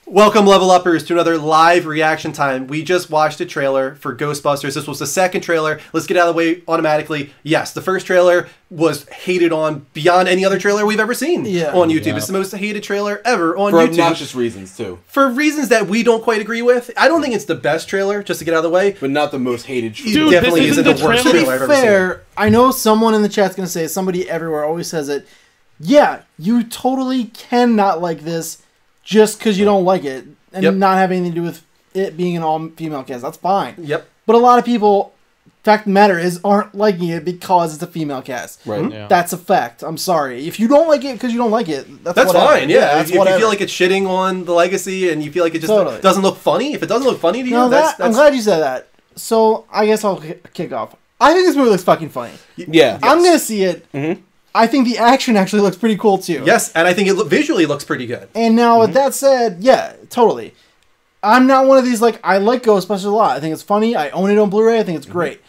Welcome, Level Uppers, to another live reaction time. We just watched a trailer for Ghostbusters. This was the second trailer. Let's get out of the way automatically. Yes, the first trailer was hated on beyond any other trailer we've ever seen on YouTube. Yeah. It's the most hated trailer ever on YouTube. For obnoxious reasons, too. For reasons that we don't quite agree with. I don't think it's the best trailer, just to get out of the way. But not the most hated trailer. Dude, definitely isn't the worst trailer I've ever seen. Fair, I know someone in the chat's going to say, somebody everywhere always says it, yeah, you totally cannot like this just because you don't like it. And not have anything to do with it being an all-female cast. That's fine. Yep. But a lot of people, fact of the matter is, aren't liking it because it's a female cast. Right. Yeah. That's a fact. I'm sorry. If you don't like it because you don't like it, that's fine. Yeah. That's if you feel like it's shitting on the legacy and you feel like it just doesn't look funny, if it doesn't look funny to you, that's... I'm glad you said that. So, I guess I'll kick off. I think this movie looks fucking funny. Yeah. Yes. I'm going to see it. Mm-hmm. I think the action actually looks pretty cool, too. Yes, and I think it visually looks pretty good. And now, with that said, yeah, totally. I'm not one of these, like, I like Ghostbusters a lot. I think it's funny. I own it on Blu-ray. I think it's great.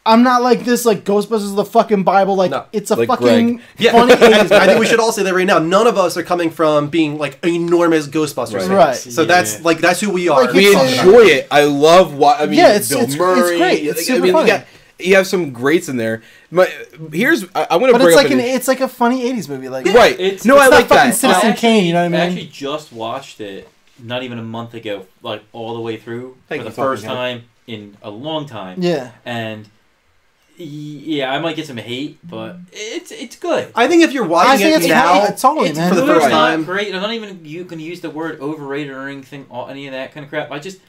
I'm not like this, like, Ghostbusters is the fucking Bible. Like, it's a fucking funny 80s. I think we should all say that right now. None of us are coming from being, like, enormous Ghostbusters fans. Right. So that's who we are. Like, we enjoy it. I love what... I mean, Bill Murray. It's great. It's super funny. You have some greats in there. But here's... I'm going to But bring it's like it's like a funny 80s movie. Like, right. It's I like like fucking that. Citizen Kane, you know what I mean? I actually just watched it not even a month ago, like all the way through for the first time in a long time. Yeah. And yeah, I might get some hate, but it's good. I think if you're watching it now, totally, man. For the first time, great. I'm not even you can use the word overrated or anything, any of that kind of crap. I just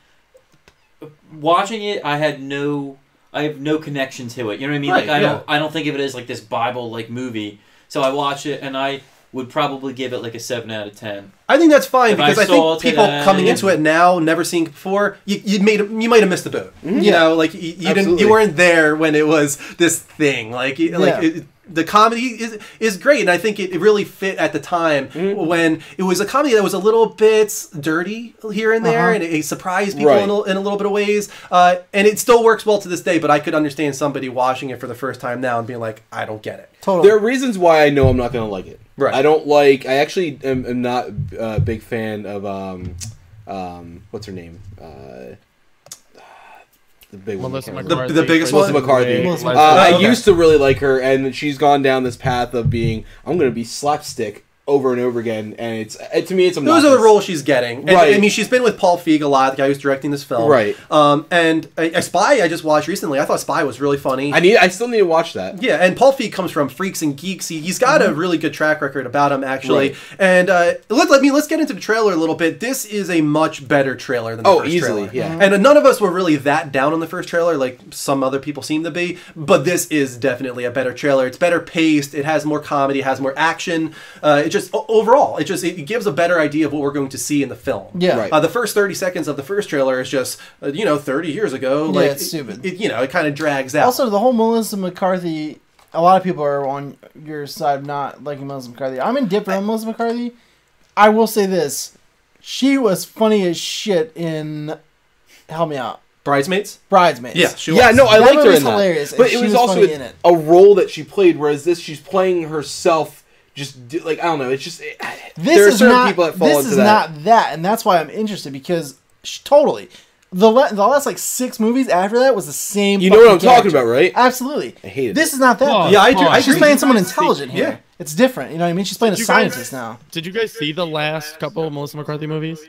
watching it, I have no connection to it. You know what I mean? Right, like I don't think of it as like this Bible like movie. So I watch it and I would probably give it like a 7 out of 10. I think that's fine because I think people coming into it now, never seeing it before, you might have missed the boat. Mm-hmm. You know, like you weren't there when it was this thing. The comedy is great, and I think it really fit at the time when it was a comedy that was a little bit dirty here and there, and it surprised people in a little bit of ways. And it still works well to this day, but I could understand somebody watching it for the first time now and being like, I don't get it. Totally. There are reasons why I know I'm not going to like it. Right. I actually am not a big fan of, what's her name? The big one. The biggest one? Melissa McCarthy. I used to really like her, and she's gone down this path of being, I'm going to be slapstick over and over again, and to me it's obnoxious. Those are the roles she's getting. And, I mean, she's been with Paul Feig a lot, the guy who's directing this film. Right. And Spy I just watched recently. I thought Spy was really funny. I still need to watch that. Yeah, and Paul Feig comes from Freaks and Geeks. He's got a really good track record about him, actually. Right. And let's get into the trailer a little bit. This is a much better trailer than the first trailer. Yeah. And none of us were really that down on the first trailer, like some other people seem to be. But this is definitely a better trailer. It's better paced. It has more comedy. It has more action. It just overall. It gives a better idea of what we're going to see in the film. Yeah. Right. The first 30 seconds of the first trailer is just, 30 years ago. Yeah, it's stupid. It kind of drags out. Also, the whole Melissa McCarthy, a lot of people are on your side of not liking Melissa McCarthy. I'm indifferent on Melissa McCarthy. I will say this. She was funny as shit in, help me out, Bridesmaids? Bridesmaids. Yeah, she was. Yeah, no, I liked her in that. Hilarious, but it was also a role that she played, whereas this, she's playing herself. Just like I don't know, it's just there are certain people that fall into that. This is not that, and that's why I'm interested because totally the last like 6 movies after that was the same. You know what I'm talking about, right? Absolutely. I hate it. This is not that. Oh, yeah, I do. She's playing someone intelligent here. Yeah. It's different. You know what I mean? She's playing a scientist now. Did you guys see the last couple of Melissa McCarthy movies?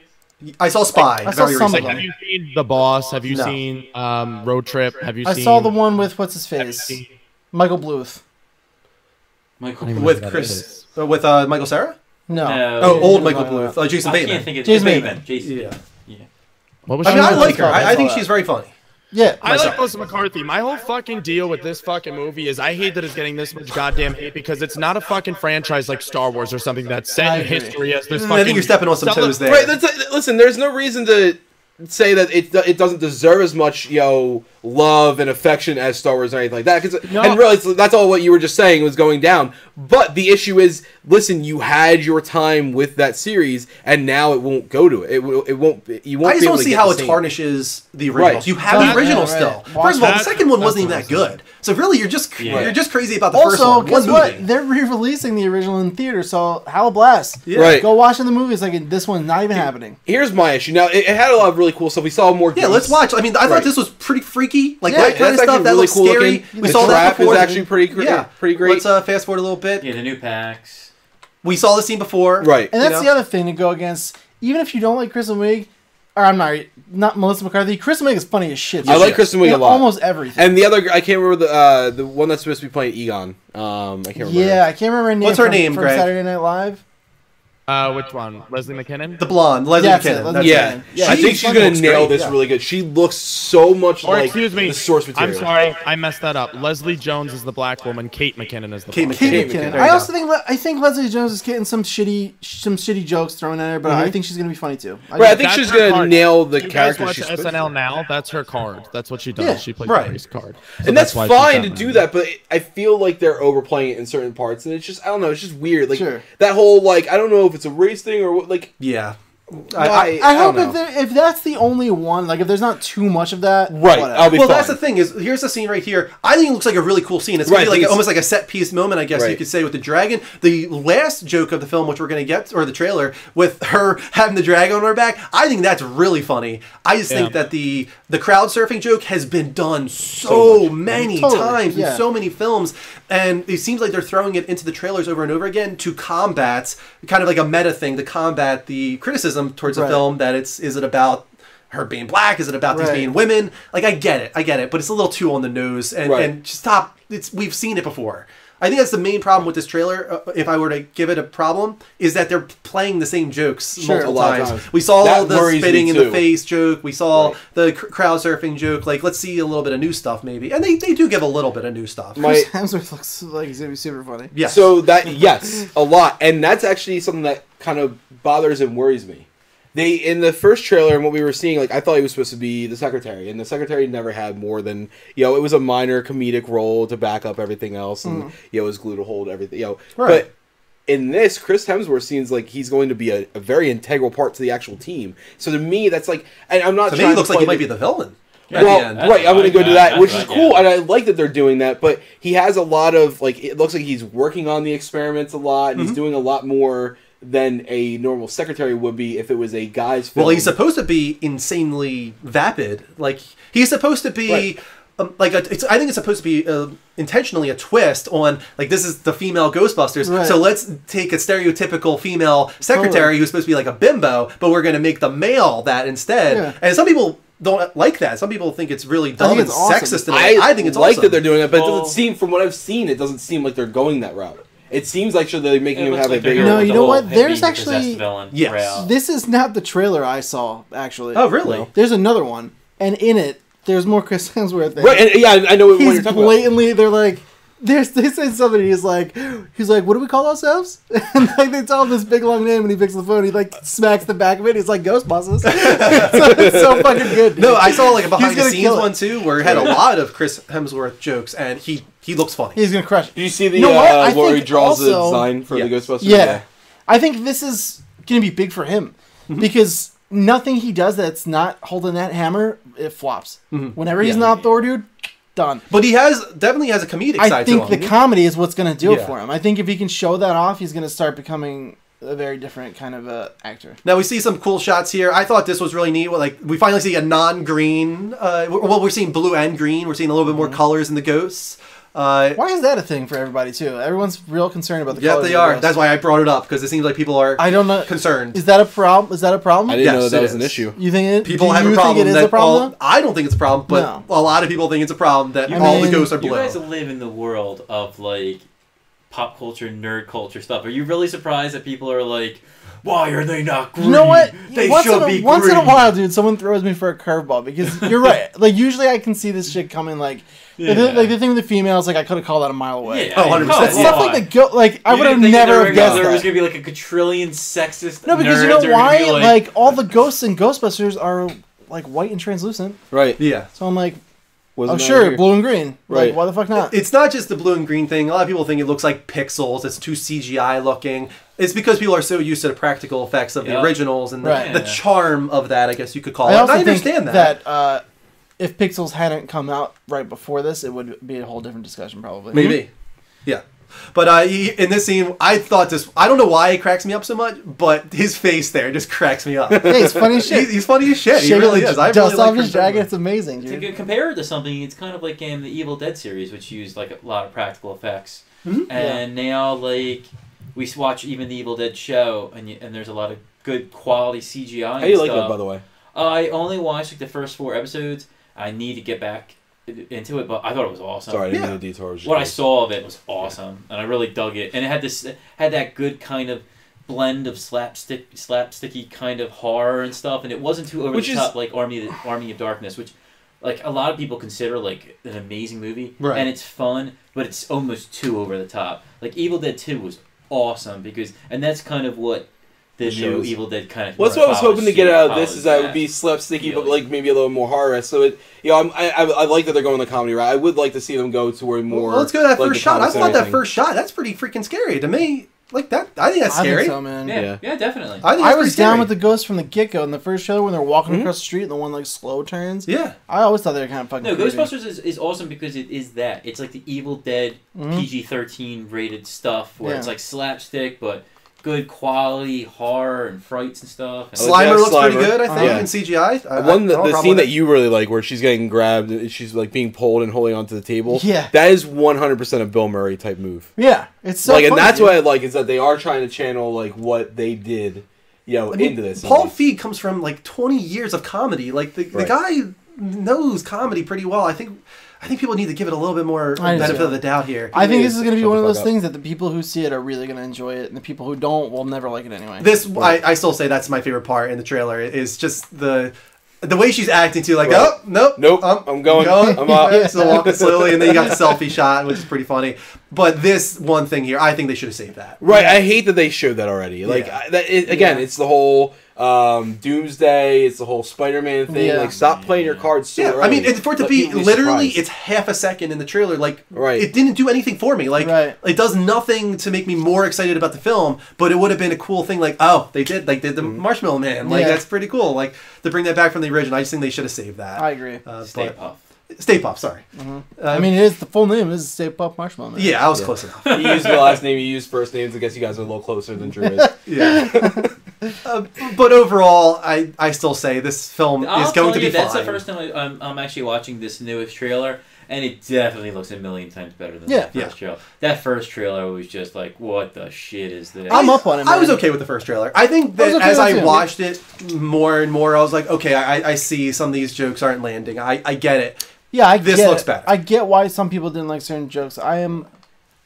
I saw Spy. I saw some of them. Have you seen The Boss? Have you seen Road Trip? Have you seen? I saw the one with what's his face, Michael Bluth. With Chris. With Michael Cera? No. Oh, old Michael Bluth. Jason Bateman. I can't think of Jason Bateman. Yeah. What was I like her. I think she's very funny. Yeah. I like Melissa McCarthy. My whole fucking deal with this fucking movie is I hate that it's getting this much goddamn hate because it's not a fucking franchise like Star Wars or something that's set in history as this fucking... I think you're stepping on some toes there. Right, listen, there's no reason to say that it doesn't deserve as much love and affection as Star Wars or anything like that. And really, that's all what you were just saying was going down. But the issue is, listen, you had your time with that series, and now it won't go to it. It won't. You won't. I just don't see how it tarnishes the originals. Right. You have the original still. First of all, the second one wasn't even that good. So really, you're just crazy about the first one. Also, guess what? They're re-releasing the original in theater, so hell blast. Yeah. Right. Go watch the movies. Like this one's not even happening. Here's my issue. Now it had a lot of really cool stuff. We saw more. Yeah, let's watch. I mean, I thought this was pretty freaky. Like that kind of stuff. That looks cool scary. We saw that before. Is actually pretty great. Let's fast forward a little bit. Yeah, the new packs. We saw the scene before. Right. And that's the other thing to go against. Even if you don't like Kristen Wiig, or I'm not Melissa McCarthy. Kristen Wiig is funny as shit. I like Kristen Wiig a lot. Almost everything. And the other, I can't remember the one that's supposed to be playing Egon. I can't remember. Yeah, I can't remember her name. What's her name, from Greg? Saturday Night Live. Which one? Leslie McKinnon? The blonde, Leslie McKinnon. Yeah, I think she's gonna nail this really good. She looks so much like the source material. I'm sorry, I messed that up. Leslie Jones is the black woman. Kate McKinnon is the Kate McKinnon. I think Leslie Jones is getting some shitty jokes thrown at her, but I think she's gonna be funny too. I think she's gonna nail the character. Watch SNL now. That's her card. That's what she does. Yeah. She plays Mary's card, and that's fine to do that. But I feel like they're overplaying it in certain parts, and it's just I don't know. It's just weird. Like that whole like I don't know if it's a race thing or. Like I hope if that's the only one, like if there's not too much of that, right? I'll be fine. That's the thing is here's the scene right here. I think it looks like a really cool scene. It's gonna be like almost like a set piece moment, I guess you could say, with the dragon. The last joke of the film, which we're gonna get, or the trailer, with her having the dragon on her back, I think that's really funny. I just think that the crowd surfing joke has been done so many times in so many films, and it seems like they're throwing it into the trailers over and over again to combat, kind of like a meta thing, to combat the criticism towards the film that is it about her being black? Is it about these being women? Like I get it, but it's a little too on the nose. And just stop. We've seen it before. I think that's the main problem with this trailer. If I were to give it a problem, is that they're playing the same jokes multiple times. We saw the spitting in the face joke. We saw the crowd surfing joke. Like, let's see a little bit of new stuff, maybe. And they do give a little bit of new stuff. Chris Hemsworth looks like he's gonna be super funny. Yeah. So a lot, and that's actually something that kind of bothers and worries me. In the first trailer and what we were seeing, like I thought he was supposed to be the secretary, and the secretary never had more than it was a minor comedic role to back up everything else, and it was glue to hold everything. But in this, Chris Hemsworth seems like he's going to be a very integral part to the actual team. So to me, that's like, and I'm not. To me, it looks like he might be the villain. Well, I'm going to go to that, which is cool, and I like that they're doing that. But he has a lot of it looks like he's working on the experiments a lot, and he's doing a lot more than a normal secretary would be if it was a guy's film. Well, he's supposed to be insanely vapid. Like he's supposed to be I think it's supposed to be intentionally a twist on like this is the female Ghostbusters. So let's take a stereotypical female secretary who's supposed to be like a bimbo, but we're going to make the male that instead. And some people don't like that. Some people think it's really dumb and sexist. I think it's awesome that they're doing it, but it doesn't seem, from what I've seen, it doesn't seem like they're going that route. It seems like they're making him have a bigger... No, you know what? There's actually... Yes. This is not the trailer I saw, actually. Oh, really? No. There's another one, and in it, there's more Chris Hemsworth there. Right, and I know what you're talking about. Blatantly, they're like... They say something, he's like, what do we call ourselves? And like they tell him this big long name, and he picks the phone, he like smacks the back of it, he's like, Ghostbusters. It's so fucking good, dude. No, I saw like a behind the scenes one too, where it had a lot of Chris Hemsworth jokes, and he looks funny. He's gonna crush it. Did you see the where he draws the design for the Ghostbusters? Yeah. I think this is gonna be big for him, because nothing he does that's not holding that hammer, it flops. Whenever he's not Thor, dude, done. But he definitely has a comedic side to him. I think the comedy is what's going to do it for him. I think if he can show that off, he's going to start becoming a very different kind of actor. Now we see some cool shots here. I thought this was really neat. Like we finally see a non-green. We're seeing blue and green. We're seeing a little bit more colors in the ghosts. Why is that a thing for everybody too? Everyone's real concerned about the colors. Yeah, they are. That's why I brought it up, because it seems like people are. I don't know. Concerned. Is that a problem? Is that a problem? I didn't know that was an issue. You think it? People have a problem. Think it is a problem? I don't think it's a problem, but a lot of people think it's a problem that all the ghosts are blue. You guys live in the world of like pop culture, nerd culture stuff. Are you really surprised that people are like, why are they not green? You know what? They once should be green. Once in a while, dude, someone throws me for a curveball, because you're right. Like usually I can see this shit coming like. Like the thing with the females, like I could have called that a mile away. Yeah, 100%. Stuff like the I would have never have guessed there was that. gonna be like a quadrillion sexist. No, because you know why? Like all the ghosts in Ghostbusters are like white and translucent. Right. Yeah. So I'm like, sure, blue and green. Right. Like, why the fuck not? It's not just the blue and green thing. A lot of people think it looks like pixels. It's too CGI looking. It's because people are so used to the practical effects of the originals and the charm of that, I guess you could call it. And I understand that. if Pixels hadn't come out right before this, it would be a whole different discussion probably. Maybe. Yeah. But in this scene, I thought this... I don't know why it cracks me up so much, but his face there just cracks me up. Hey, he's funny as shit. He's funny as shit. He really is. I dust really off his jacket. It's amazing, dude. To compare it to something, it's kind of like in the Evil Dead series, which used like a lot of practical effects. Mm-hmm. And now, like, we watch even the Evil Dead show, and there's a lot of good quality CGI. How do you like it, by the way? I only watched like the first 4 episodes. I need to get back into it, but I thought it was awesome. Sorry, I didn't mean to detour. What I saw of it was awesome, and I really dug it. And it had that good kind of blend of slapsticky kind of horror and stuff, and it wasn't too over the top like Army of Darkness, which like a lot of people consider like an amazing movie, right. And it's fun, but it's almost too over the top. Like Evil Dead 2 was awesome and that's kind of what the new Evil Dead kind of. Well, that's what I was hoping to get out of this, is that it would be slapsticky, but like maybe a little more horror. So it, I like that they're going the comedy route. I would like to see them go toward more. Well, let's go to that first shot. I thought that first shot. That's pretty freaking scary to me. Like that, I think that's scary. I think so, man. Yeah, definitely. I was down with the ghost from the get-go in the first trailer when they're walking across the street and the one like slow turns. Yeah, I always thought they were kind of fucking. No, creepy. Ghostbusters is awesome because it is that. It's like the Evil Dead PG-13 rated stuff where it's like slapstick, but good quality horror and frights and stuff. And Slimer looks pretty good, I think, in CGI. The scene that you really like, where she's getting grabbed, and she's like being pulled and holding onto the table. Yeah, that is 100% a Bill Murray type move. Yeah, it's so like, funny, and that's what I like, is that they are trying to channel like what they did, into this. Paul Feig comes from like 20 years of comedy. Like the guy knows comedy pretty well. I think people need to give it a little bit more benefit of the doubt here. I think this is going to be one of those things that the people who see it are really going to enjoy it, and the people who don't will never like it anyway. I still say that's my favorite part in the trailer. Is just the way she's acting too. Like, nope, I'm going. I'm up. So walking slowly, and then you got the selfie shot, which is pretty funny. But this one thing here, I think they should have saved that. Right, I hate that they showed that already. Like, it's the whole Doomsday, it's the whole Spider-Man thing. Like, stop playing your cards so early. I mean, for it to be literally, it's half a second in the trailer. Like, it didn't do anything for me. Like, it does nothing to make me more excited about the film. But it would have been a cool thing. Like, they did the Marshmallow Man. Like, that's pretty cool. Like, to bring that back from the original, I just think they should have saved that. I agree. Stay Puft, sorry. I mean, the full name is Stay Puft Marshmallow Man. Yeah, I was close enough. You used the last name, you used first names. I guess you guys are a little closer than Drew is. Yeah. But overall, I still say this film is going to be fine. That's the first time I'm actually watching this newest trailer, and it definitely looks a million times better than that first trailer. That first trailer was just like, what the shit is this? I'm up on it, man. I was okay with the first trailer. I think that as I watched it more and more, I was like, okay, I see some of these jokes aren't landing. I get it. Yeah, this looks better. I get why some people didn't like certain jokes. I'm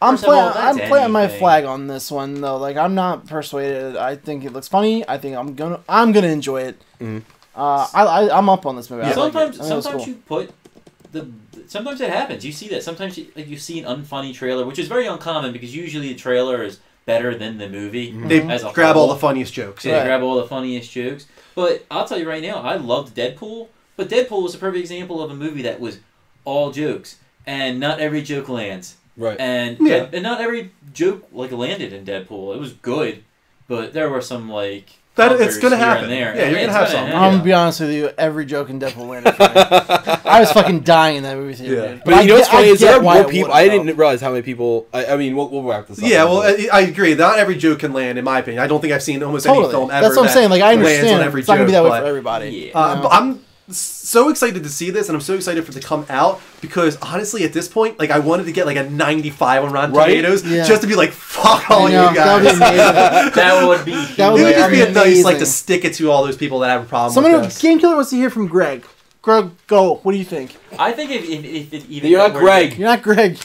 planting my flag on this one though. Like, I'm not persuaded. I think it looks funny. I think I'm gonna enjoy it. I'm up on this movie. Yeah. Sometimes you put sometimes it happens. You see that. Sometimes you see an unfunny trailer, which is very uncommon because usually the trailer is better than the movie. They grab all the funniest jokes. Yeah, they grab all the funniest jokes. But I'll tell you right now, I loved Deadpool. But Deadpool was a perfect example of a movie that was all jokes, and not every joke lands. Right. And not every joke landed in Deadpool. It was good, but there were some that it's gonna happen. There. Yeah, you're gonna have some. I'm gonna be honest with you. Every joke in Deadpool landed for me. I was fucking dying in that movie theater. Yeah. But you know what's funny is there are more people. I didn't realize how many people. I mean, we'll wrap this up. Yeah, well, I agree. Not every joke can land, in my opinion. I don't think I've seen almost any film ever. That's what I'm saying. Like, I understand. It's not gonna be that way for everybody. But I'm so excited to see this, and I'm so excited for it to come out because honestly, at this point, I wanted to get a 95 on Rotten Tomatoes just to be like, fuck all you guys. That would be. It would just be a nice to stick it to all those people that have a problem with this. Game Killer wants to hear from Greg. Greg, go. What do you think? I think if it even. You're not Greg. You're not Greg.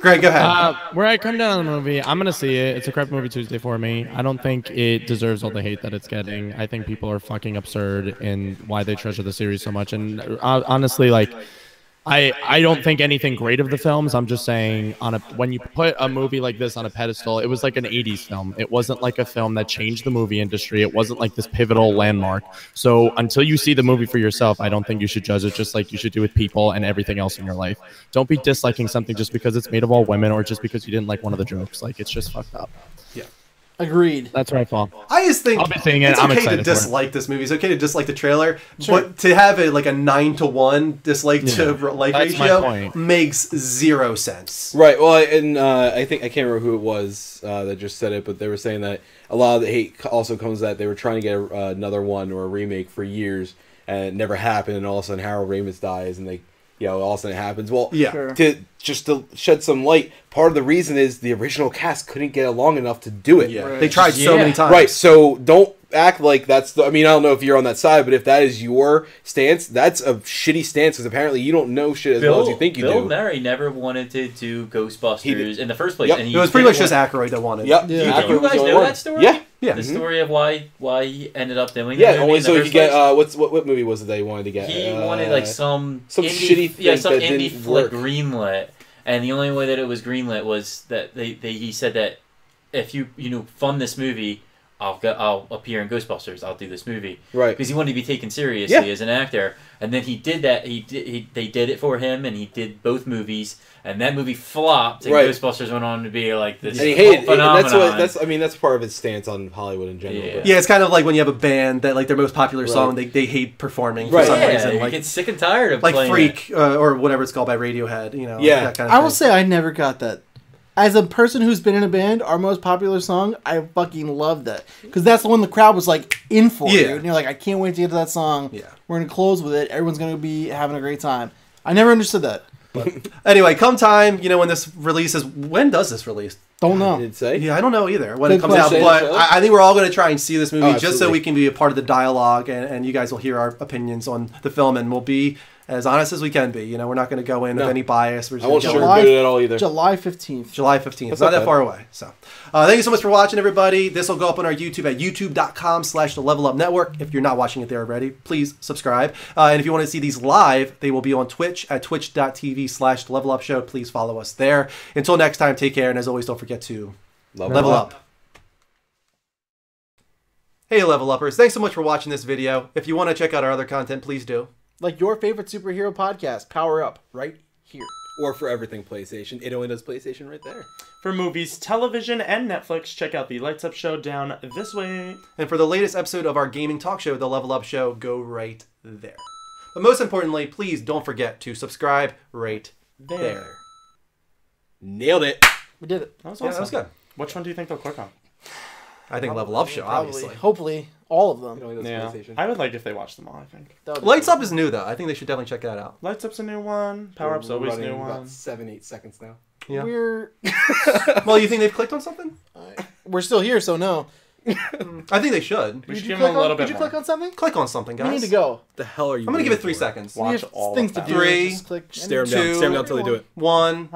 Greg, go ahead. Where I come down on the movie, I'm going to see it. It's a crap movie Tuesday for me. I don't think it deserves all the hate that it's getting. I think people are fucking absurd in why they treasure the series so much. And honestly, I don't think anything great of the films. I'm just saying, when you put a movie like this on a pedestal, it was like an 80s film. It wasn't like a film that changed the movie industry. It wasn't like this pivotal landmark. So until you see the movie for yourself, I don't think you should judge it just like you should do with people and everything else in your life. Don't be disliking something just because it's made of all women or just because you didn't like one of the jokes. It's just fucked up. Yeah. Agreed. That's where I fall. I just think I'll be seeing it. it's I'm okay excited to dislike this movie. It's okay to dislike the trailer, but to have it like a 9-to-1 dislike to like ratio makes zero sense. Right. Well, and I think I can't remember who it was that just said it, but they were saying that a lot of the hate also comes that they were trying to get another one or a remake for years, and it never happened. And all of a sudden, Harold Ramis dies, and all of a sudden it happens. Well, to shed some light, part of the reason is the original cast couldn't get along enough to do it. Yeah, right. They tried so many times. Right, so don't act like that's I mean, I don't know if you're on that side, but if that is your stance, that's a shitty stance, because apparently you don't know shit as well as you think you do. Bill Murray never wanted to do Ghostbusters in the first place. Yep. And it was pretty much just Aykroyd that wanted. Yep. Do you guys know that story? Yeah. The story of why he ended up doing only so he could get what movie was it that he wanted to get? He wanted like some shitty thing some that indie didn't flick work. greenlit, and the only way that it was greenlit was that he said that if you fund this movie, I'll appear in Ghostbusters. I'll do this movie, right? Because he wanted to be taken seriously as an actor, and then he did that. They did it for him, and he did both movies, and that movie flopped. And Ghostbusters went on to be like this. And he hated phenomenon. That's part of his stance on Hollywood in general. Yeah, it's kind of like when you have a band that like their most popular song they hate performing for some reason. Like get sick and tired of like playing Freak or whatever it's called by Radiohead. That kind of I will say I never got that. As a person who's been in a band, our most popular song, I fucking loved that. Because that's the one the crowd was, like, in for. Yeah. And you're like, I can't wait to get to that song. Yeah. We're going to close with it. Everyone's going to be having a great time. I never understood that. But anyway, come time, when this releases, when does this release? Don't know. Did it say? Yeah, I don't know either when it comes out. But I think we're all going to try and see this movie just so we can be a part of the dialogue and you guys will hear our opinions on the film and we'll be as honest as we can be. We're not going to go in with any bias. We're just I won't sugarcoat it at all either. July 15th. July 15th. It's not that far away. So, thank you so much for watching, everybody. This will go up on our YouTube at youtube.com/The Level Up Network. If you're not watching it there already, please subscribe. And if you want to see these live, they will be on Twitch at twitch.tv/The Level Up Show. Please follow us there. Until next time, take care. And as always, don't forget to level up. Hey, Level Uppers. Thanks so much for watching this video. If you want to check out our other content, please do. Like your favorite superhero podcast, Power Up, right here. Or for everything PlayStation, it only does PlayStation right there. For movies, television, and Netflix, check out the Lights Up Show down this way. And for the latest episode of our gaming talk show, The Level Up Show, go right there. But most importantly, please don't forget to subscribe right there. Nailed it. We did it. That was awesome. Yeah, that was good. Which one do you think they'll click on? I think Level Up Show, obviously. Hopefully, all of them. Yeah. I would like if they watched them all, I think. Lights Up is new, though. I think they should definitely check that out. Lights Up's a new one. Power Up's always a new one. About 7-8 seconds now. Yeah. We're... Well, you think they've clicked on something? We're still here, so no. I think they should. We should give them a little bit more. Did you click on something? Click on something, guys. We need to go. The hell are you? I'm going to give it 3 seconds. Watch all things of that. to do. 3, just click. Stare them down. Stare them down until they do it. 1.